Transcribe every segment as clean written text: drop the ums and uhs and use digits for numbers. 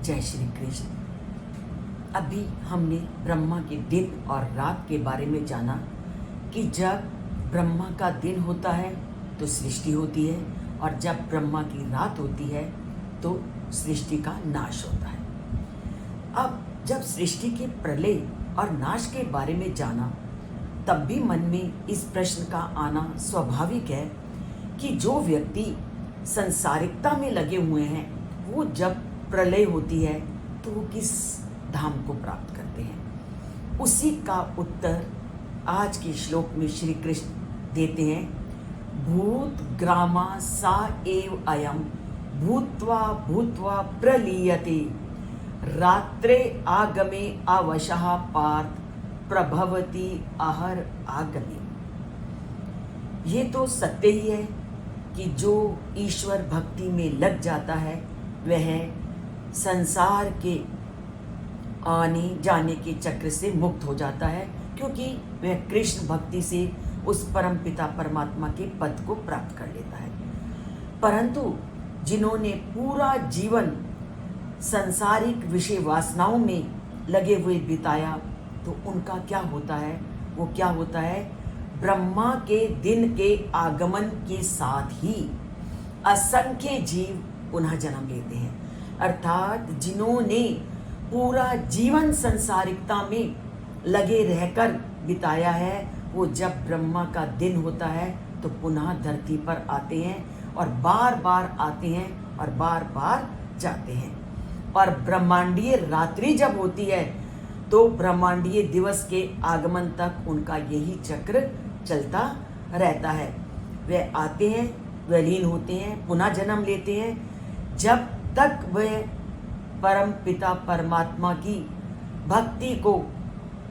जय श्री कृष्ण। अभी हमने ब्रह्मा के दिन और रात के बारे में जाना कि जब ब्रह्मा का दिन होता है तो सृष्टि होती है और जब ब्रह्मा की रात होती है तो सृष्टि का नाश होता है। अब जब सृष्टि के प्रलय और नाश के बारे में जाना तब भी मन में इस प्रश्न का आना स्वाभाविक है कि जो व्यक्ति संसारिकता में लगे हुए हैं वो जब प्रलय होती है तो वो किस धाम को प्राप्त करते हैं। उसी का उत्तर आज के श्लोक में श्री कृष्ण देते हैं। भूत ग्रामा सा एव अयम भूत्वा भूत्वा प्रलीयते रात्रे आगमे अवशः पार्थ प्रभवती अहर आगमे। ये तो सत्य ही है कि जो ईश्वर भक्ति में लग जाता है वह संसार के आने जाने के चक्र से मुक्त हो जाता है, क्योंकि वह कृष्ण भक्ति से उस परम पिता परमात्मा के पद को प्राप्त कर लेता है। परंतु जिन्होंने पूरा जीवन सांसारिक विषय वासनाओं में लगे हुए बिताया तो उनका क्या होता है? वो क्या होता है? ब्रह्मा के दिन के आगमन के साथ ही असंख्य जीव पुनः जन्म लेते हैं। अर्थात जिन्होंने पूरा जीवन संसारिकता में लगे रहकर बिताया है वो जब ब्रह्मा का दिन होता है तो पुनः धरती पर आते हैं और बार बार आते हैं और बार बार जाते हैं। और ब्रह्मांडीय रात्रि जब होती है तो ब्रह्मांडीय दिवस के आगमन तक उनका यही चक्र चलता रहता है। वे आते हैं, वे लीन होते हैं, पुनः जन्म लेते हैं। जब तक वे परम पिता परमात्मा की भक्ति को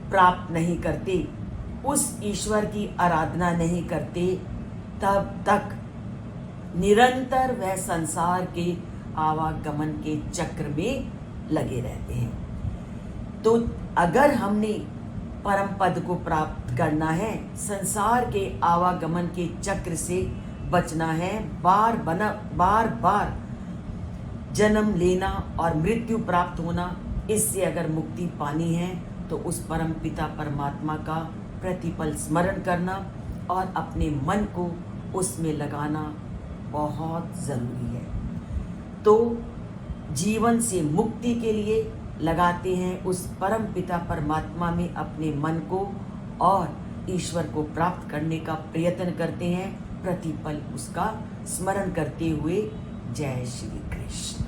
प्राप्त नहीं करते, उस ईश्वर की आराधना नहीं करते, तब तक निरंतर वह संसार के आवागमन के चक्र में लगे रहते हैं। तो अगर हमने परम पद को प्राप्त करना है, संसार के आवागमन के चक्र से बचना है, बार बार जन्म लेना और मृत्यु प्राप्त होना, इससे अगर मुक्ति पानी है तो उस परम पिता परमात्मा का प्रतिपल स्मरण करना और अपने मन को उसमें लगाना बहुत ज़रूरी है। तो जीवन से मुक्ति के लिए लगाते हैं उस परम पिता परमात्मा में अपने मन को और ईश्वर को प्राप्त करने का प्रयत्न करते हैं, प्रतिपल उसका स्मरण करते हुए। जय श्री कृष्ण।